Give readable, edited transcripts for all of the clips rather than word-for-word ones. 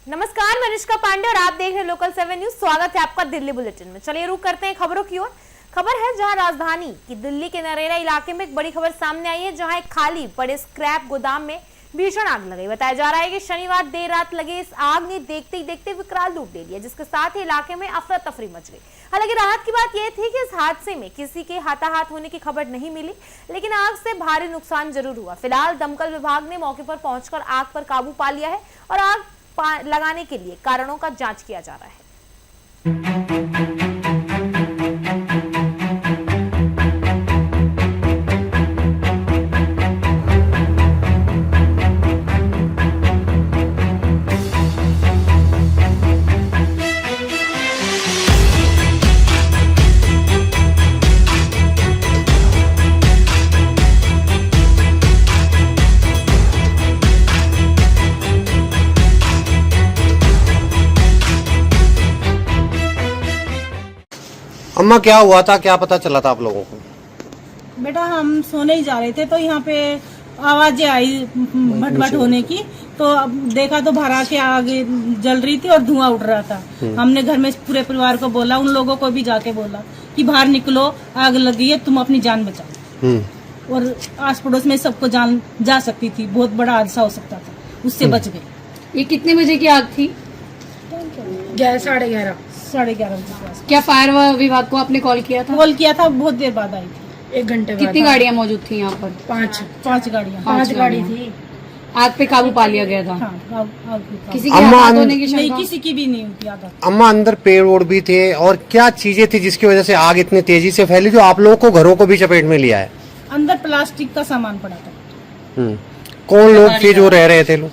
नमस्कार, मैं अनुष्का पांडे और आप देख रहे हैं लोकल 7 न्यूज। स्वागत है आपका दिल्ली बुलेटिन में। चलिए रुक करते हैं खबरों की ओर। खबर है जहां राजधानी की दिल्ली के नरेला इलाके में एक बड़ी खबर सामने आई है, जहां एक खाली पड़े स्क्रैप गोदाम में भीषण आग लग गई। बताया जा रहा है कि शनिवार देर रात लगे इस आग ने देखते ही देखते विकराल रूप ले लिया, जिसके साथ ही इलाके में अफरा तफरी मच गई। हालांकि राहत की बात यह थी कि इस हादसे में किसी के हाथाहाथ होने की खबर नहीं मिली, लेकिन आग से भारी नुकसान जरूर हुआ। फिलहाल दमकल विभाग ने मौके पर पहुंचकर आग पर काबू पा लिया है और आग लगाने के लिए कारणों का जांच किया जा रहा है। अम्मा, क्या हुआ था? क्या पता चला था आप लोगों को? बेटा, हम सोने ही जा रहे थे तो यहाँ पे आवाजें आई भटभट होने की, तो अब देखा तो भरा के आग जल रही थी और धुआं उठ रहा था। हमने घर में पूरे परिवार को बोला, उन लोगों को भी जाके बोला कि बाहर निकलो, आग लगी है, तुम अपनी जान बचाओ। और आस पड़ोस में सबको जान जा सकती थी, बहुत बड़ा हादसा हो सकता था, उससे बच गए। ये कितने बजे की आग थी? 11:30 बजे के आस। क्या फायर विभाग को आपने कॉल किया था? कॉल किया था, बहुत देर बाद आई थी, 1 घंटे बाद। कितनी गाड़ियां मौजूद थी यहाँ पर? 5 गाड़ियाँ। 5 गाड़ी थी। आग पे काबू पा लिया गया था। हाँ, आग भी था। किसी के अम्मा, हाथ होने की नहीं, शंका? किसी की भी नहीं होती आग। अम्मा, अंदर पेड़ ओड़ भी थे और क्या चीजें थी जिसकी वजह से आग इतनी तेजी से फैली जो आप लोगों को घरों को भी चपेट में लिया है? अंदर प्लास्टिक का सामान पड़ा था। कौन लोग थे जो रह रहे थे लोग?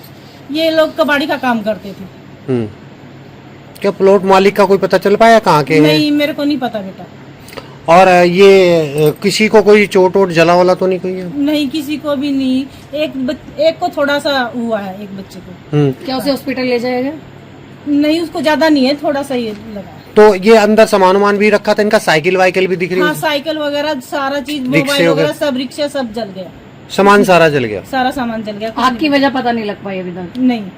ये लोग कबाड़ी का काम करते थे। क्या प्लॉट मालिक का कोई पता चल पाया कहाँ के हैं? नहीं, मेरे को नहीं पता बेटा। और ये किसी को कोई चोट वोट जला वाला तो नहीं कोई है? नहीं, किसी को भी नहीं। एक को थोड़ा सा हुआ है, एक बच्चे को। क्या उसे हॉस्पिटल ले जाएगा? नहीं, उसको ज्यादा नहीं है, थोड़ा सा ये लगा। तो ये अंदर सामान वामान भी रखा था इनका? साइकिल वाइकिल भी दिख रही हाँ, है? साइकिल वगैरह सारा चीज, रिक्शे मोबाइल वगैरह वगैरह? सब, रिक्शा सब जल गया। सामान सारा जल गया? सारा सामान जल गया। आग की वजह पता नहीं लग पाई अभी तक? नहीं।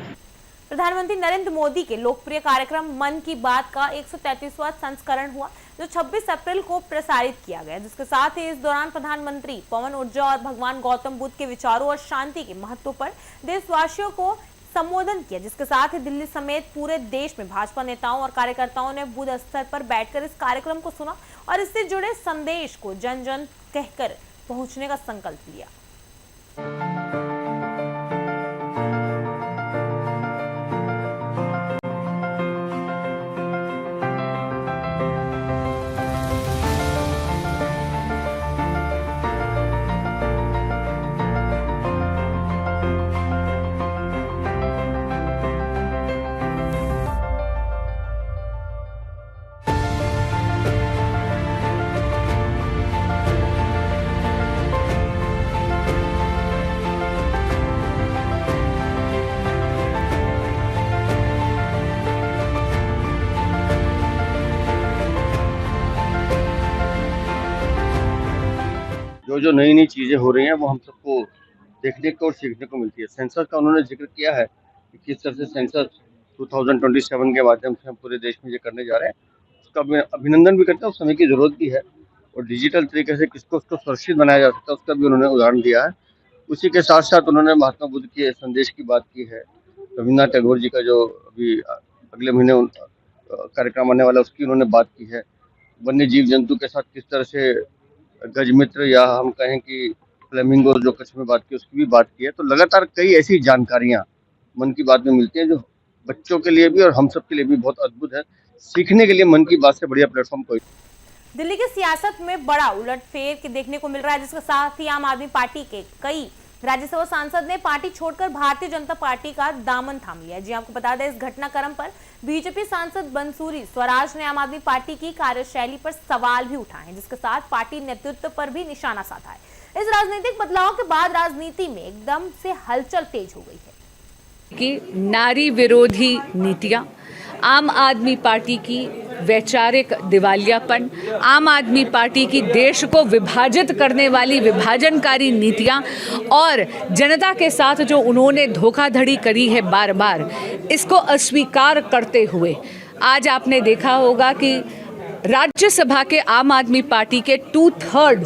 प्रधानमंत्री नरेंद्र मोदी के लोकप्रिय कार्यक्रम मन की बात का 133वां संस्करण हुआ, जो 26 अप्रैल को प्रसारित किया गया, जिसके साथ ही इस दौरान प्रधानमंत्री पवन ऊर्जा और भगवान गौतम बुद्ध के विचारों और शांति के महत्व पर देशवासियों को संबोधन किया, जिसके साथ ही दिल्ली समेत पूरे देश में भाजपा नेताओं और कार्यकर्ताओं ने बुद्ध स्तर पर बैठकर इस कार्यक्रम को सुना और इससे जुड़े संदेश को जन जन कहकर पहुंचने का संकल्प लिया। जो नई नई चीज़ें हो रही हैं वो हम सबको देखने को और सीखने को मिलती है। सेंसस का उन्होंने जिक्र किया है कि किस तरह से सेंसस 2027 के माध्यम से हम पूरे देश में ये करने जा रहे हैं, उसका मैं अभिनंदन भी करता हूँ। समय की ज़रूरत भी है और डिजिटल तरीके से किसको उसको सुरक्षित बनाया जा सकता है उसका भी उन्होंने उदाहरण दिया है। उसी के साथ साथ उन्होंने महात्मा बुद्ध के संदेश की बात की है। रविन्द्रनाथ टैगोर जी का जो अभी अगले महीने कार्यक्रम आने वाला उसकी उन्होंने बात की है। वन्य जीव जंतु के साथ किस तरह से गजमित्र या हम कहें कि फ्लेमिंगो जो कच्छ में बात की उसकी भी बात की है। तो लगातार कई ऐसी जानकारियां मन की बात में मिलती हैं जो बच्चों के लिए भी और हम सब के लिए भी बहुत अद्भुत है। सीखने के लिए मन की बात से बढ़िया प्लेटफॉर्म कोई। दिल्ली की सियासत में बड़ा उलटफेर देखने को मिल रहा है, जिसके साथ ही आम आदमी पार्टी के कई राज्यसभा सांसद ने पार्टी छोड़कर भारतीय जनता पार्टी का दामन थाम लिया। जी आपको बता दें, इस घटनाक्रम पर बीजेपी सांसद बंसूरी स्वराज ने आम आदमी पार्टी की कार्यशैली पर सवाल भी उठाए हैं, जिसके साथ पार्टी नेतृत्व पर भी निशाना साधा है। इस राजनीतिक बदलाव के बाद राजनीति में एकदम से हलचल तेज हो गई है। कि नारी विरोधी नीतियां, आम आदमी पार्टी की वैचारिक दिवालियापन, आम आदमी पार्टी की देश को विभाजित करने वाली विभाजनकारी नीतियां और जनता के साथ जो उन्होंने धोखाधड़ी करी है बार बार, इसको अस्वीकार करते हुए आज आपने देखा होगा कि राज्यसभा के आम आदमी पार्टी के 2/3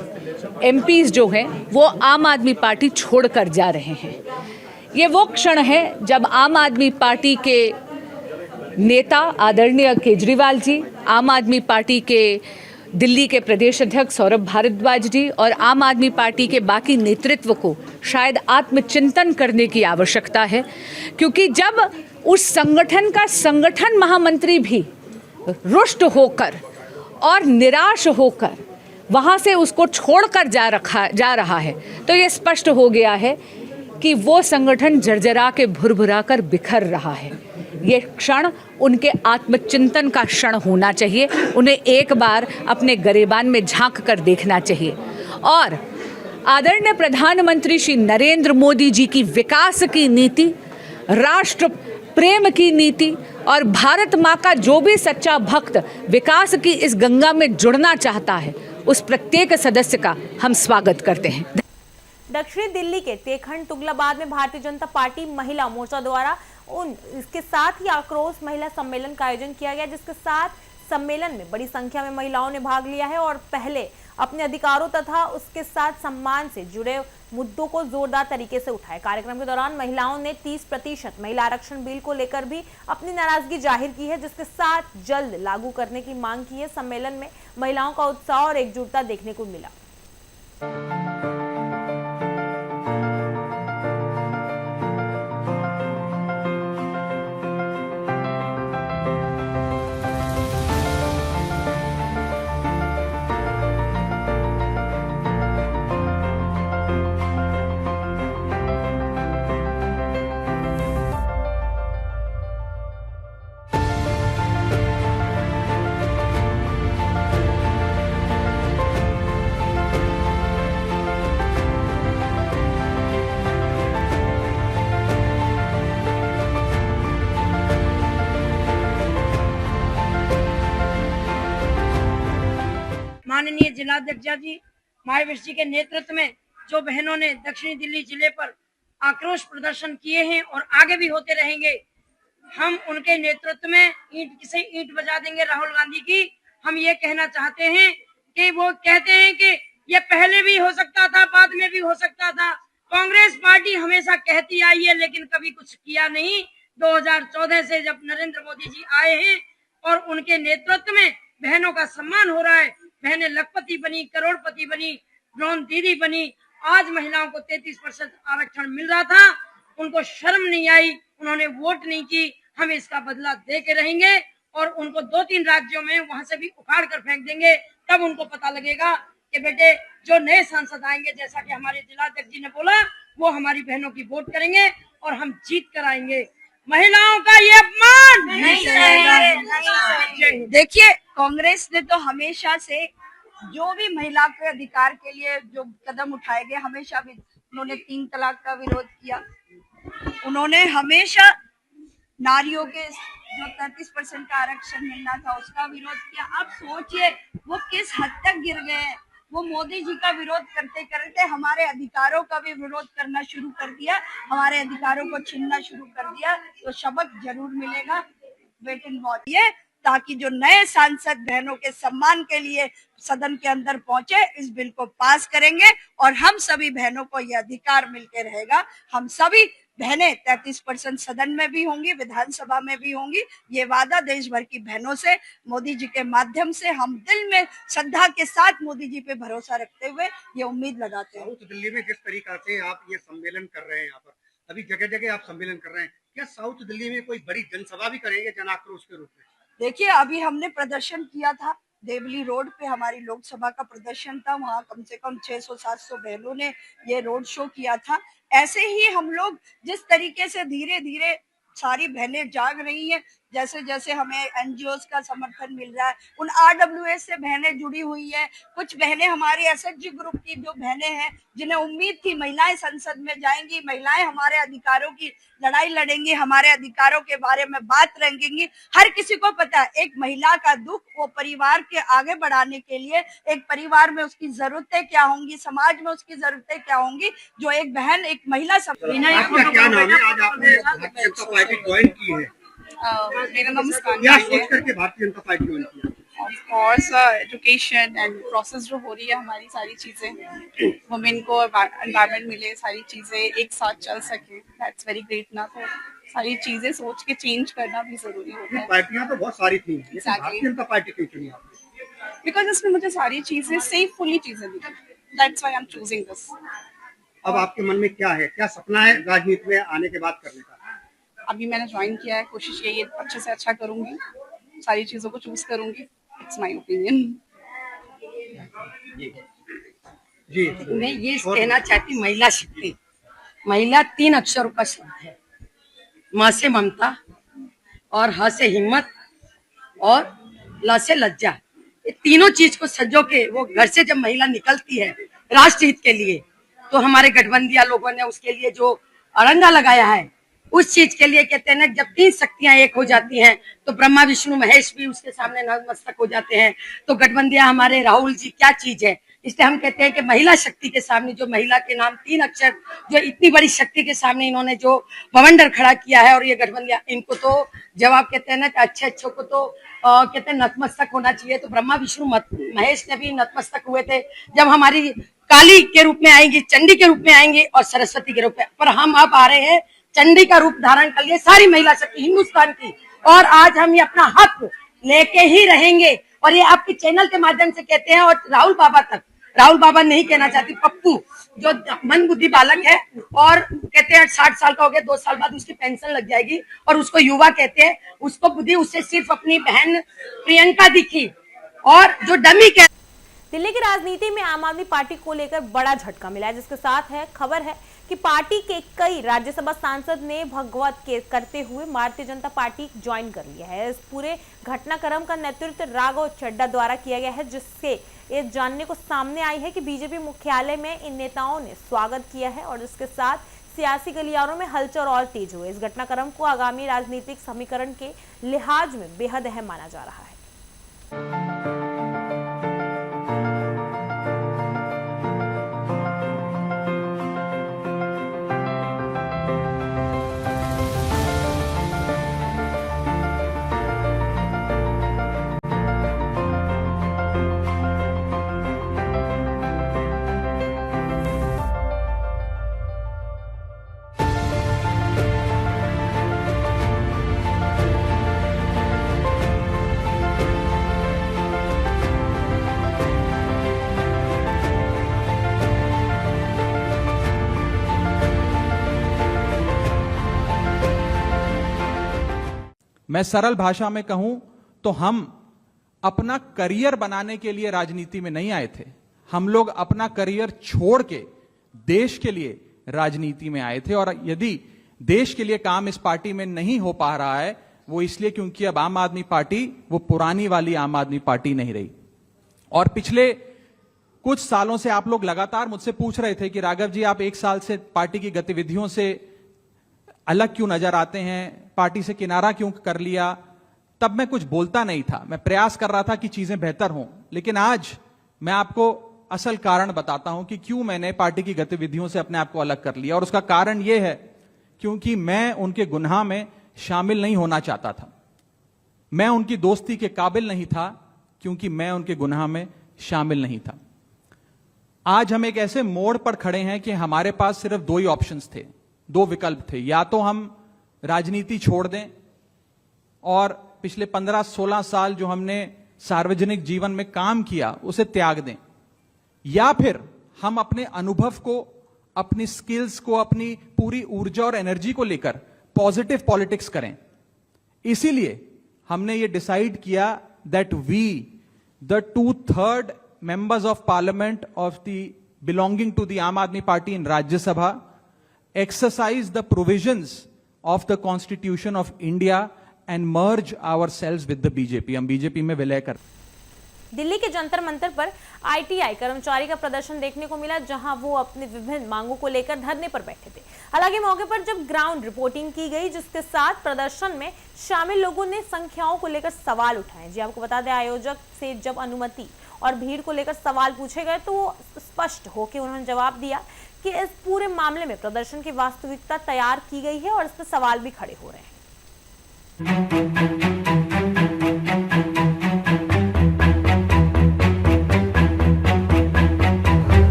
MPs जो हैं वो आम आदमी पार्टी छोड़कर जा रहे हैं। ये वो क्षण है जब आम आदमी पार्टी के नेता आदरणीय केजरीवाल जी, आम आदमी पार्टी के दिल्ली के प्रदेश अध्यक्ष सौरभ भारद्वाज जी और आम आदमी पार्टी के बाकी नेतृत्व को शायद आत्मचिंतन करने की आवश्यकता है, क्योंकि जब उस संगठन का संगठन महामंत्री भी रुष्ट होकर और निराश होकर वहाँ से उसको छोड़कर जा रहा है, तो ये स्पष्ट हो गया है कि वो संगठन जर्जरा के भुरभुरा कर बिखर रहा है। ये क्षण उनके आत्मचिंतन का क्षण होना चाहिए। उन्हें एक बार अपने गरेबान में झांक कर देखना चाहिए और आदरणीय प्रधानमंत्री श्री नरेंद्र मोदी जी की विकास की नीति, राष्ट्र प्रेम की नीति और भारत माँ का जो भी सच्चा भक्त विकास की इस गंगा में जुड़ना चाहता है, उस प्रत्येक सदस्य का हम स्वागत करते हैं। दक्षिणी दिल्ली के तेखंड तुगलकाबाद में भारतीय जनता पार्टी महिला मोर्चा द्वारा इसके साथ ही आक्रोश महिला सम्मेलन का आयोजन किया गया, जिसके साथ सम्मेलन में बड़ी संख्या में महिलाओं ने भाग लिया है और पहले अपने अधिकारों तथा उसके साथ सम्मान से जुड़े मुद्दों को जोरदार तरीके से उठाए। कार्यक्रम के दौरान महिलाओं ने 30% महिला आरक्षण बिल को लेकर भी अपनी नाराजगी जाहिर की है, जिसके साथ जल्द लागू करने की मांग की है। सम्मेलन में महिलाओं का उत्साह और एकजुटता देखने को मिला। माननीय जिलाध्यक्षा जी महावीर जी के नेतृत्व में जो बहनों ने दक्षिणी दिल्ली जिले पर आक्रोश प्रदर्शन किए हैं और आगे भी होते रहेंगे, हम उनके नेतृत्व में ईंट से ईंट बजा देंगे राहुल गांधी की। हम ये कहना चाहते हैं कि वो कहते हैं कि ये पहले भी हो सकता था, बाद में भी हो सकता था। कांग्रेस पार्टी हमेशा कहती आई है लेकिन कभी कुछ किया नहीं। 2014 से जब नरेंद्र मोदी जी आए हैं और उनके नेतृत्व में बहनों का सम्मान हो रहा है, बहनें लखपति बनी, करोड़पति बनी, ड्रोन दीदी बनी। आज महिलाओं को 33% आरक्षण मिल रहा था, उनको शर्म नहीं आई, उन्होंने वोट नहीं की। हम इसका बदला दे के रहेंगे और उनको 2-3 राज्यों में वहां से भी उखाड़ कर फेंक देंगे। तब उनको पता लगेगा कि बेटे जो नए सांसद आएंगे, जैसा कि हमारे जिलाध्यक्ष जी ने बोला, वो हमारी बहनों की वोट करेंगे और हम जीत कर आएंगे। महिलाओं का ये अपमान नहीं सहेगा। देखिए, कांग्रेस ने तो हमेशा से जो भी महिला के अधिकार के लिए जो कदम उठाए गए, हमेशा भी उन्होंने 3 तलाक का विरोध किया। उन्होंने हमेशा नारियों के जो 33% का आरक्षण मिलना था उसका विरोध किया। आप सोचिए वो किस हद तक गिर गए हैं। वो मोदी जी का विरोध करते करते हमारे अधिकारों का भी विरोध करना शुरू कर दिया, हमारे अधिकारों को छीनना शुरू कर दिया। तो सबक जरूर मिलेगा, वेट एंड वॉच, ये ताकि जो नए सांसद बहनों के सम्मान के लिए सदन के अंदर पहुंचे, इस बिल को पास करेंगे और हम सभी बहनों को यह अधिकार मिलके रहेगा। हम सभी बहनें 33% सदन में भी होंगी, विधानसभा में भी होंगी। ये वादा देश भर की बहनों से मोदी जी के माध्यम से हम दिल में श्रद्धा के साथ मोदी जी पे भरोसा रखते हुए ये उम्मीद लगाते हैं। साउथ दिल्ली में जिस तरीका से आप ये सम्मेलन कर रहे हैं, यहाँ पर अभी जगह जगह आप सम्मेलन कर रहे हैं, क्या साउथ दिल्ली में कोई बड़ी जनसभा भी करेंगे जन आक्रोश के रूप में? देखिए, अभी हमने प्रदर्शन किया था देवली रोड पे, हमारी लोकसभा का प्रदर्शन था। वहाँ कम से कम 600-700 बहनों ने ये रोड शो किया था। ऐसे ही हम लोग जिस तरीके से धीरे धीरे सारी बहनें जाग रही हैं, जैसे जैसे हमें एनजीओ का समर्थन मिल रहा है, उन आरडब्ल्यूएस से बहनें जुड़ी हुई है। कुछ बहनें हमारे एसएचजी ग्रुप की जो बहनें हैं, जिन्हें उम्मीद थी महिलाएं संसद में जाएंगी, महिलाएं हमारे अधिकारों की लड़ाई लड़ेंगी, हमारे अधिकारों के बारे में बात रखेंगी। हर किसी को पता है एक महिला का दुख वो परिवार के आगे बढ़ाने के लिए, एक परिवार में उसकी जरूरतें क्या होंगी, समाज में उसकी जरूरतें क्या होंगी, जो एक बहन एक महिला आपका क्या नाम है? आज आपने भारतीय जनता पार्टी ज्वाइन की है, मेरा नाम मुस्कान क्या है। सोच करके भारतीय जनता पार्टी ज्वाइन किया? Of course education and process जो हो रही है, हमारी सारी चीजें वुमेन को एनवायरनमेंट मिले, सारी चीजें एक साथ चल सके, दैट्स वेरी ग्रेट ना। तो सारी चीजें सोच के चेंज करना भी जरूरी होता है, पार्टियां तो बहुत सारी थी, लेकिन Exactly. भारतीय जनता पार्टी क्यों चुनी आपने? बिकॉज इसमें मुझे सारी चीजें सेफुली चीजें दिखी, that's why I am choosing this. अब आपके मन में क्या है, क्या सपना है राजनीति में आने के बाद करने का? अभी मैंने ज्वाइन किया है, कोशिश यही है अच्छे से अच्छा करूंगी, सारी चीजों को चूज करूंगी, इट्स माय ओपिनियन। जी, मैं ये कहना चाहती, महिला शक्ति, महिला 3 अक्षरों का शब्द है। माँ से ममता, और ह से हिम्मत, और ल से लज्जा। ये तीनों चीज को सजो के वो घर से जब महिला निकलती है राष्ट्र हित के लिए, तो हमारे गठबंधिया लोगों ने उसके लिए जो अड़ंगा लगाया है, उस चीज के लिए कहते हैं ना, जब 3 शक्तियां एक हो जाती हैं तो ब्रह्मा विष्णु महेश भी उसके सामने नतमस्तक हो जाते हैं। तो गठबंधिया हमारे राहुल जी क्या चीज है, इसलिए हम कहते हैं कि महिला शक्ति के सामने, जो महिला के नाम 3 अक्षर, जो इतनी बड़ी शक्ति के सामने इन्होंने जो बवंडर खड़ा किया है, और ये गठबंधिया, इनको तो जवाब कहते हैं ना कि अच्छे अच्छों को तो कहते हैं नतमस्तक होना चाहिए। तो ब्रह्मा विष्णु महेश ने भी नतमस्तक हुए थे जब हमारी काली के रूप में आएंगी, चंडी के रूप में आएंगी, और सरस्वती के रूप में। पर हम अब आ रहे हैं चंडी का रूप धारण कर लिए सारी महिला शक्ति हिंदुस्तान की, और आज हम ये अपना हक लेके ही रहेंगे। और ये आपके चैनल के माध्यम से कहते हैं, और राहुल बाबा तक, राहुल बाबा नहीं कहना चाहती, पप्पू जो मन बुद्धि बालक है, और कहते हैं 60 साल का हो गया, 2 साल बाद उसकी पेंशन लग जाएगी, और उसको युवा कहते हैं, उसको बुद्धि उससे सिर्फ अपनी बहन प्रियंका दिखी, और जो डमी कह दिल्ली की राजनीति में आम आदमी पार्टी को लेकर बड़ा झटका मिला है, जिसके साथ है खबर है कि पार्टी के कई राज्यसभा सांसद ने भगवत के करते हुए भारतीय जनता पार्टी ज्वाइन कर लिया है। इस पूरे घटनाक्रम का नेतृत्व राघव चड्ढा द्वारा किया गया है, जिससे ये जानने को सामने आई है कि बीजेपी मुख्यालय में इन नेताओं ने स्वागत किया है, और इसके साथ सियासी गलियारों में हलचल और तेज हुए। इस घटनाक्रम को आगामी राजनीतिक समीकरण के लिहाज में बेहद अहम माना जा रहा है। मैं सरल भाषा में कहूं तो हम अपना करियर बनाने के लिए राजनीति में नहीं आए थे। हम लोग अपना करियर छोड़ के देश के लिए राजनीति में आए थे, और यदि देश के लिए काम इस पार्टी में नहीं हो पा रहा है, वो इसलिए क्योंकि अब आम आदमी पार्टी वो पुरानी वाली आम आदमी पार्टी नहीं रही। और पिछले कुछ सालों से आप लोग लगातार मुझसे पूछ रहे थे कि राघव जी, आप 1 साल से पार्टी की गतिविधियों से अलग क्यों नजर आते हैं, पार्टी से किनारा क्यों कर लिया। तब मैं कुछ बोलता नहीं था, मैं प्रयास कर रहा था कि चीजें बेहतर हों। लेकिन आज मैं आपको असल कारण बताता हूं कि क्यों मैंने पार्टी की गतिविधियों से अपने आप को अलग कर लिया। और उसका कारण यह है क्योंकि मैं उनके गुनाह में शामिल नहीं होना चाहता था। मैं उनकी दोस्ती के काबिल नहीं था क्योंकि मैं उनके गुनाह में शामिल नहीं था। आज हम एक ऐसे मोड़ पर खड़े हैं कि हमारे पास सिर्फ 2 ही ऑप्शंस थे, 2 विकल्प थे। या तो हम राजनीति छोड़ दें और पिछले 15-16 साल जो हमने सार्वजनिक जीवन में काम किया उसे त्याग दें, या फिर हम अपने अनुभव को, अपनी स्किल्स को, अपनी पूरी ऊर्जा और एनर्जी को लेकर पॉजिटिव पॉलिटिक्स करें। इसीलिए हमने ये डिसाइड किया that we the 2/3 members of parliament of the belonging to the Aam Aadmi Party in Rajya Sabha exercise the provisions of the Constitution of India and merge ourselves with the BJP. हम BJP में विलय कर। दिल्ली के जंतर मंतर पर ITI कर्मचारी का प्रदर्शन देखने को मिला, जहां वो अपनी विभिन्न मांगों को लेकर धरने पर बैठे थे। हालांकि मौके पर जब ग्राउंड रिपोर्टिंग की गई, जिसके साथ प्रदर्शन में शामिल लोगों ने संख्याओं को लेकर सवाल उठाए। जी आपको बता दें, आयोजक से जब अनुमति और भीड़ को लेकर सवाल पूछे गए तो वो स्पष्ट होकर उन्होंने जवाब दिया कि इस पूरे मामले में प्रदर्शन की वास्तविकता तैयार की गई है और इस पर सवाल भी खड़े हो रहे हैं।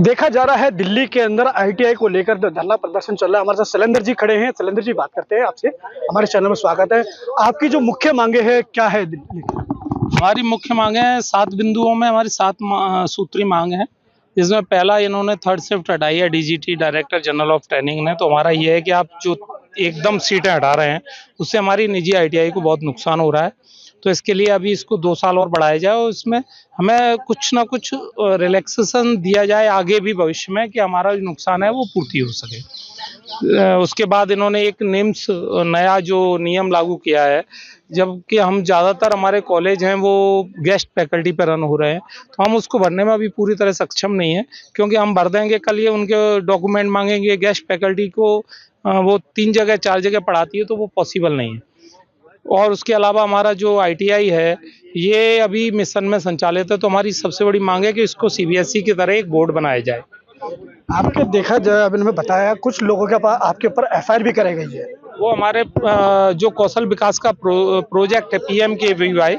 देखा जा रहा है दिल्ली के अंदर आईटीआई को लेकर धरना प्रदर्शन चल रहा है। हमारे साथ शैलेंद्र जी खड़े हैं। शैलेंद्र जी, बात करते हैं आपसे। हमारे चैनल में स्वागत है। आपकी जो मुख्य मांगे हैं क्या है दिल्ली? हमारी मुख्य मांगे हैं 7 बिंदुओं में, हमारी 7 सूत्री मांग है। इसमें पहला, इन्होंने थर्ड शिफ्ट हटाई है DGT director general of training ने। तो हमारा ये है कि आप जो एकदम सीटें हटा रहे हैं उससे हमारी निजी आईटीआई को बहुत नुकसान हो रहा है। तो इसके लिए अभी इसको 2 साल और बढ़ाया जाए और इसमें हमें कुछ ना कुछ रिलैक्सेशन दिया जाए आगे भी भविष्य में, कि हमारा जो नुकसान है वो पूर्ति हो सके। उसके बाद इन्होंने एक निम्स नया जो नियम लागू किया है, जबकि हम ज़्यादातर हमारे कॉलेज हैं वो गेस्ट फैकल्टी पर रन हो रहे हैं, तो हम उसको भरने में अभी पूरी तरह सक्षम नहीं है, क्योंकि हम भर देंगे, कल ये उनके डॉक्यूमेंट मांगेंगे। गेस्ट फैकल्टी को वो 3 जगह 4 जगह पढ़ाती है, तो वो पॉसिबल नहीं है। और उसके अलावा हमारा जो आईटीआई है ये अभी मिशन में संचालित है, तो हमारी सबसे बड़ी मांग है कि इसको सीबीएसई की तरह एक बोर्ड बनाया जाए। आपके देखा जाए, अभी मैंने बताया कुछ लोगों के पास आपके ऊपर एफआईआर भी कराई गई है। वो हमारे जो कौशल विकास का प्रोजेक्ट है PMKVY,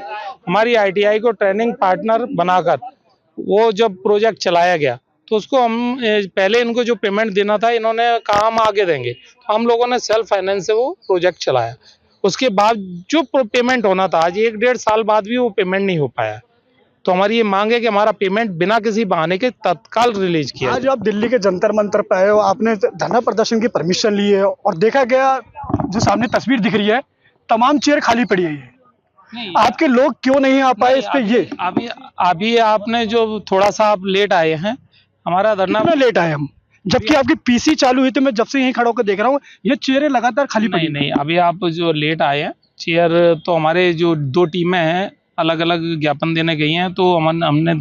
हमारी आईटीआई को ट्रेनिंग पार्टनर बनाकर वो जब प्रोजेक्ट चलाया गया, तो उसको हम पहले इनको जो पेमेंट देना था इन्होंने कहा हम आगे देंगे, तो हम लोगों ने सेल्फ फाइनेंस से वो प्रोजेक्ट चलाया। उसके बाद जो पेमेंट होना था, आज 1-1.5 साल बाद भी वो पेमेंट नहीं हो पाया। तो हमारी ये मांग है कि हमारा पेमेंट बिना किसी बहाने के तत्काल रिलीज किया। आज आप दिल्ली के जंतर मंतर पे आए हो, आपने धरना प्रदर्शन की परमिशन ली है और देखा गया जो सामने तस्वीर दिख रही है, तमाम चेयर खाली पड़ी है। आपके लोग क्यों नहीं आ पाए इस पे? ये अभी आपने जो थोड़ा सा आप लेट आए हैं, हमारा धरना लेट आए हम, जबकि आपकी पीसी चालू हुई थी। मैं जब से यहीं खड़ा होकर देख रहा हूँ, ये चेयरें लगातार खाली पड़ी। नहीं, अभी आप जो लेट आए हैं, चेयर तो हमारे जो 2 टीमें हैं अलग अलग ज्ञापन देने गई हैं, तो हमने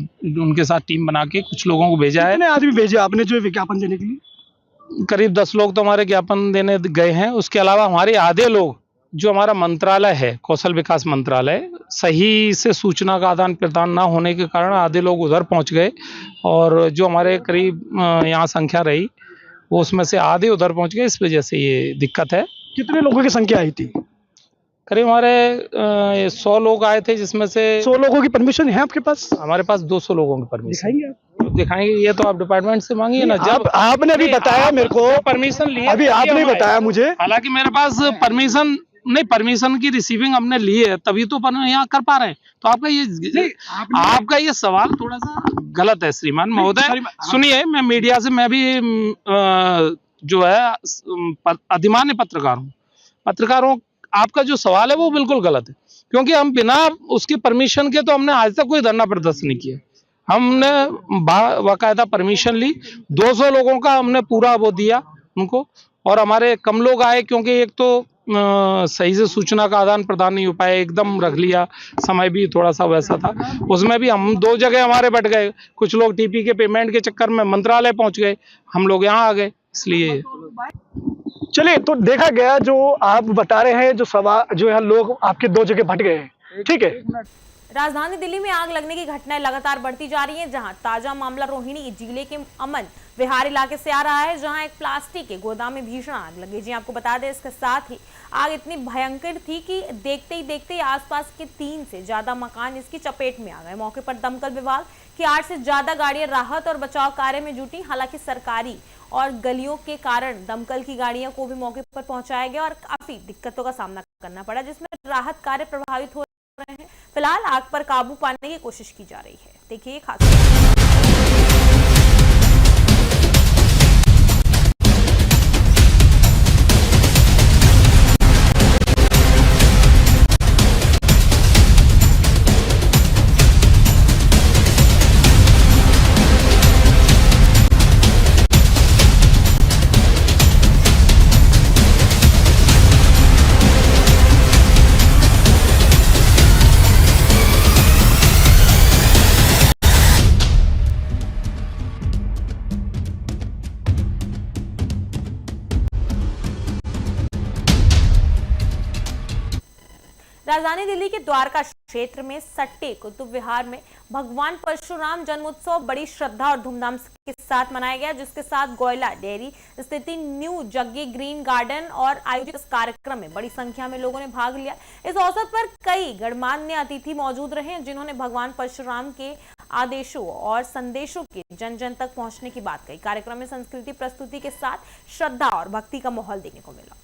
उनके साथ टीम बना के कुछ लोगों को भेजा है। कितने आदमी भेजे आपने जो विज्ञापन देने के लिए? करीब 10 लोग तो हमारे ज्ञापन देने गए हैं। उसके अलावा हमारे आधे लोग, जो हमारा मंत्रालय है कौशल विकास मंत्रालय, सही से सूचना का आदान प्रदान ना होने के कारण आधे लोग उधर पहुंच गए, और जो हमारे करीब यहाँ संख्या रही वो उसमें से आधे उधर पहुंच गए। इस वजह से ये दिक्कत है। कितने लोगों की संख्या आई थी? करीब हमारे 100 लोग आए थे, जिसमें से 100 लोगों की परमिशन है आपके पास? हमारे पास 200 लोगों की परमिशन। दिखाएंगे, ये तो आप डिपार्टमेंट से मांगिए ना। जब आपने अभी बताया मेरे को परमिशन लिए, अभी आपने बताया मुझे। हालांकि मेरे पास परमिशन की रिसीविंग हमने ली है, तभी तो यहाँ कर पा रहे हैं। तो आपका ये सवाल थोड़ा सा गलत है श्रीमान महोदय। सुनिए, मैं मीडिया से, मैं भी जो है अधिमान्य पत्रकार हूँ। पत्रकारों, आपका जो सवाल है वो बिल्कुल गलत है, क्योंकि हम बिना उसकी परमिशन के तो हमने आज तक कोई धरना प्रदर्शन नहीं किया। हमने बाकायदा परमिशन ली, 200 लोगों का हमने पूरा वो दिया उनको, और हमारे कम लोग आए क्योंकि एक तो सही से सूचना का आदान प्रदान नहीं हो पाया, एकदम रख लिया, समय भी थोड़ा सा वैसा था। उसमें भी हम 2 जगह हमारे बैठ गए, कुछ लोग टीपी के पेमेंट के चक्कर में मंत्रालय पहुंच गए, हम लोग यहाँ आ गए, इसलिए। चलिए, तो देखा गया जो आप बता रहे हैं, जो सवाल जो है लोग आपके 2 जगह भट गए हैं, ठीक है। राजधानी दिल्ली में आग लगने की घटनाएं लगातार बढ़ती जा रही हैं, जहां ताजा मामला रोहिणी जिले के अमन विहार इलाके से आ रहा है, जहां एक प्लास्टिक के गोदाम में भीषण आग लगी। जी आपको बता दें, इसके साथ ही आग इतनी भयंकर थी कि देखते ही देखते आसपास के 3 से ज्यादा मकान इसकी चपेट में आ गए। मौके पर दमकल विभाग की 8 से ज्यादा गाड़ियां राहत और बचाव कार्य में जुटी। हालांकि सरकारी और गलियों के कारण दमकल की गाड़ियों को भी मौके पर पहुंचाया गया और काफी दिक्कतों का सामना करना पड़ा, जिसमें राहत कार्य प्रभावित हो रहे हैं। फिलहाल आग पर काबू पाने की कोशिश की जा रही है। देखिए खास राजधानी दिल्ली के द्वारका क्षेत्र में सट्टे कुतुब विहार में भगवान परशुराम जन्मोत्सव बड़ी श्रद्धा और धूमधाम के साथ मनाया गया, जिसके साथ गोयला डेयरी स्थित न्यू जग्गी ग्रीन गार्डन और आयोजित इस कार्यक्रम में बड़ी संख्या में लोगों ने भाग लिया। इस अवसर पर कई गणमान्य अतिथि मौजूद रहे, जिन्होंने भगवान परशुराम के आदेशों और संदेशों के जन जन तक पहुंचने की बात कही। कार्यक्रम में संस्कृति प्रस्तुति के साथ श्रद्धा और भक्ति का माहौल देखने को मिला।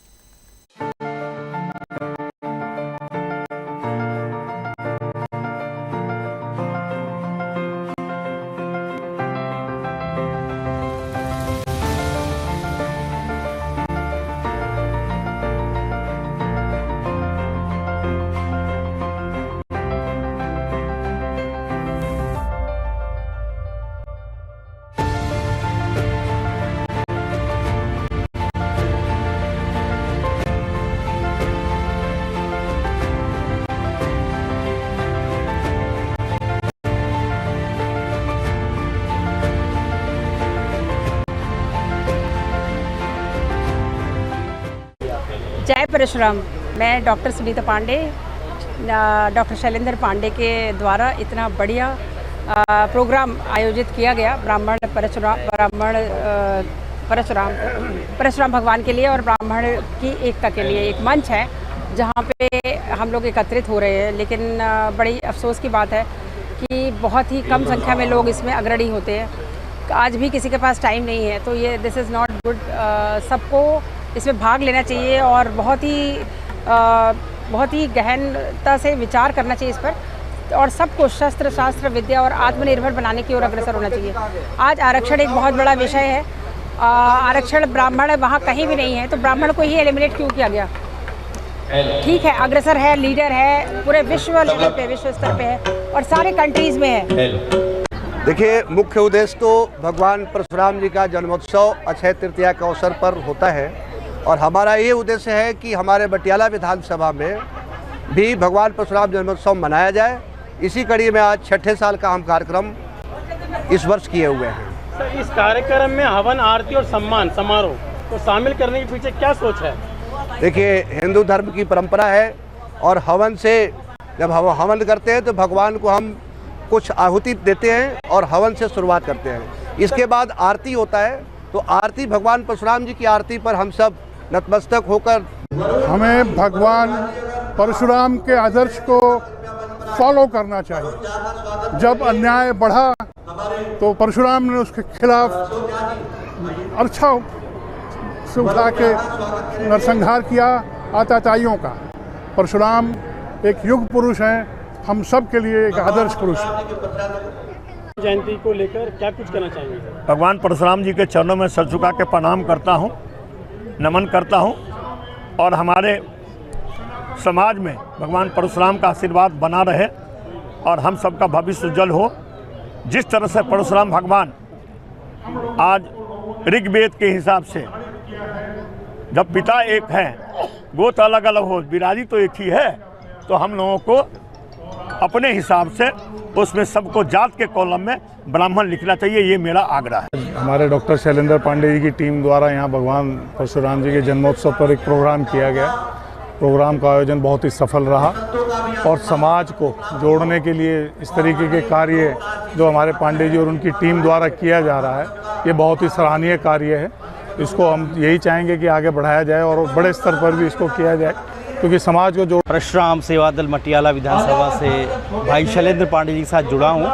जय परशुराम। मैं डॉक्टर सुनीता पांडे, डॉक्टर शैलेंद्र पांडे के द्वारा इतना बढ़िया प्रोग्राम आयोजित किया गया परशुराम भगवान के लिए और ब्राह्मण की एकता के लिए एक मंच है जहाँ पे हम लोग एकत्रित हो रहे हैं। लेकिन बड़ी अफसोस की बात है कि बहुत ही कम संख्या में लोग इसमें अग्रणी होते हैं। आज भी किसी के पास टाइम नहीं है, तो ये दिस इज़ नॉट गुड। सबको इसमें भाग लेना चाहिए और बहुत ही गहनता से विचार करना चाहिए इस पर, और सबको शस्त्र शास्त्र विद्या और आत्मनिर्भर बनाने की ओर अग्रसर होना चाहिए। आज आरक्षण एक बहुत बड़ा विषय है। आरक्षण ब्राह्मण वहाँ कहीं भी नहीं है, तो ब्राह्मण को ही एलिमिनेट क्यों किया गया? ठीक है, अग्रसर है, लीडर है, पूरे विश्व लेवल पे, विश्व स्तर पे है और सारे कंट्रीज में है। देखिए, मुख्य उद्देश्य तो भगवान परशुराम जी का जन्मोत्सव अक्षय तृतीया के अवसर पर होता है और हमारा ये उद्देश्य है कि हमारे बटियाला विधानसभा में भी भगवान परशुराम जन्मोत्सव मनाया जाए। इसी कड़ी में आज 6ठे साल का हम कार्यक्रम इस वर्ष किए हुए हैं। सर, इस कार्यक्रम में हवन आरती और सम्मान समारोह को शामिल करने के पीछे क्या सोच है? देखिए, हिंदू धर्म की परंपरा है और हवन से जब हम हवन करते हैं तो भगवान को हम कुछ आहुति देते हैं और हवन से शुरुआत करते हैं। इसके बाद आरती होता है, तो आरती भगवान परशुराम जी की आरती पर हम सब नतमस्तक होकर हमें भगवान परशुराम के आदर्श को फॉलो करना चाहिए। जब अन्याय बढ़ा तो परशुराम ने उसके खिलाफ अच्छा से उठा के नरसंहार किया आताताइयों का। परशुराम एक युग पुरुष हैं, हम सब के लिए एक आदर्श पुरुष हैं। जयंती को लेकर क्या कुछ कहना चाहिए? भगवान परशुराम जी के चरणों में सर झुका के प्रणाम करता हूँ, नमन करता हूँ और हमारे समाज में भगवान परशुराम का आशीर्वाद बना रहे और हम सबका भविष्य उज्जवल हो। जिस तरह से परशुराम भगवान आज ऋग्वेद के हिसाब से जब पिता एक है, गोत्र अलग अलग हो, बिराजी तो एक ही है, तो हम लोगों को अपने हिसाब से उसमें सबको जात के कॉलम में ब्राह्मण लिखना चाहिए, ये मेरा आग्रह है। हमारे डॉक्टर शैलेंद्र पांडे जी की टीम द्वारा यहाँ भगवान परशुराम जी के जन्मोत्सव पर एक प्रोग्राम किया गया। प्रोग्राम का आयोजन बहुत ही सफल रहा और समाज को जोड़ने के लिए इस तरीके के कार्य जो हमारे पांडे जी और उनकी टीम द्वारा किया जा रहा है, ये बहुत ही सराहनीय कार्य है। इसको हम यही चाहेंगे कि आगे बढ़ाया जाए और बड़े स्तर पर भी इसको किया जाए, क्योंकि समाज को जो परशुराम सेवा दल मटियाला विधानसभा से भाई शैलेंद्र पांडे जी के साथ जुड़ा हूँ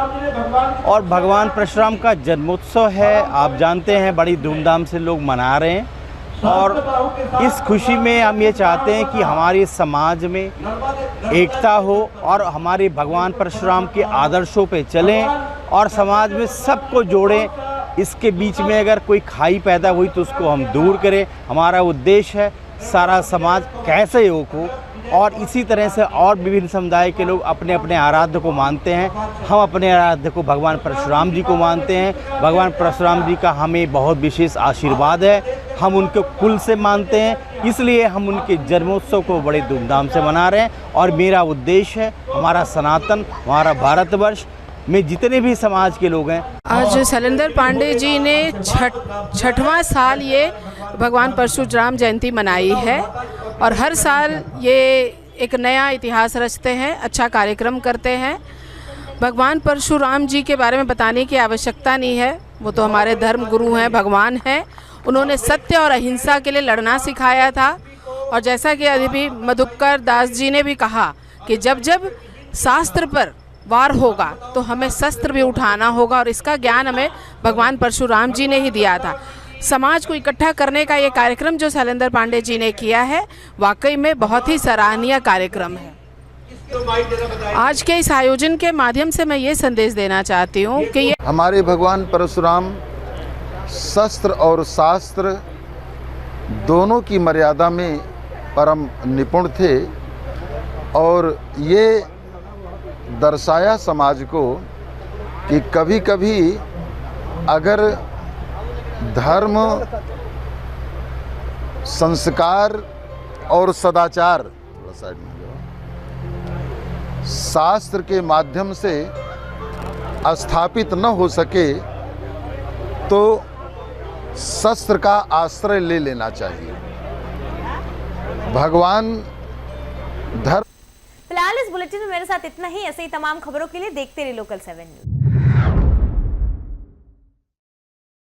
और भगवान परशुराम का जन्मोत्सव है, आप जानते हैं बड़ी धूमधाम से लोग मना रहे हैं और इस खुशी में हम ये चाहते हैं कि हमारे समाज में एकता हो और हमारे भगवान परशुराम के आदर्शों पे चलें और समाज में सबको जोड़ें। इसके बीच में अगर कोई खाई पैदा हुई तो उसको हम दूर करें। हमारा उद्देश्य है सारा समाज कैसे योग हो और इसी तरह से और विभिन्न समुदाय के लोग अपने अपने आराध्य को मानते हैं। हम अपने आराध्य को भगवान परशुराम जी को मानते हैं। भगवान परशुराम जी का हमें बहुत विशेष आशीर्वाद है, हम उनको कुल से मानते हैं, इसलिए हम उनके जन्मोत्सव को बड़े धूमधाम से मना रहे हैं। और मेरा उद्देश्य है हमारा सनातन, हमारा भारतवर्ष में जितने भी समाज के लोग हैं। आज शैलेंद्र पांडे जी ने छठवां साल ये भगवान परशुराम जयंती मनाई है और हर साल ये एक नया इतिहास रचते हैं, अच्छा कार्यक्रम करते हैं। भगवान परशुराम जी के बारे में बताने की आवश्यकता नहीं है, वो तो हमारे धर्म गुरु हैं, भगवान हैं। उन्होंने सत्य और अहिंसा के लिए लड़ना सिखाया था। और जैसा कि अभी मधुकर दास जी ने भी कहा कि जब जब शास्त्र पर वार होगा तो हमें शस्त्र भी उठाना होगा, और इसका ज्ञान हमें भगवान परशुराम जी ने ही दिया था। समाज को इकट्ठा करने का ये कार्यक्रम जो शैलेंद्र पांडे जी ने किया है, वाकई में बहुत ही सराहनीय कार्यक्रम है। आज के इस आयोजन के माध्यम से मैं ये संदेश देना चाहती हूँ कि ये हमारे भगवान परशुराम शस्त्र और शास्त्र दोनों की मर्यादा में परम निपुण थे, और ये दर्शाया समाज को कि कभी कभी अगर धर्म, संस्कार और सदाचार शास्त्र के माध्यम से स्थापित न हो सके तो शस्त्र का आश्रय ले लेना चाहिए। भगवान धर्म। फिलहाल इस बुलेटिन में मेरे साथ इतना ही। ऐसे ही तमाम खबरों के लिए देखते रहिए लोकल 7 न्यूज़।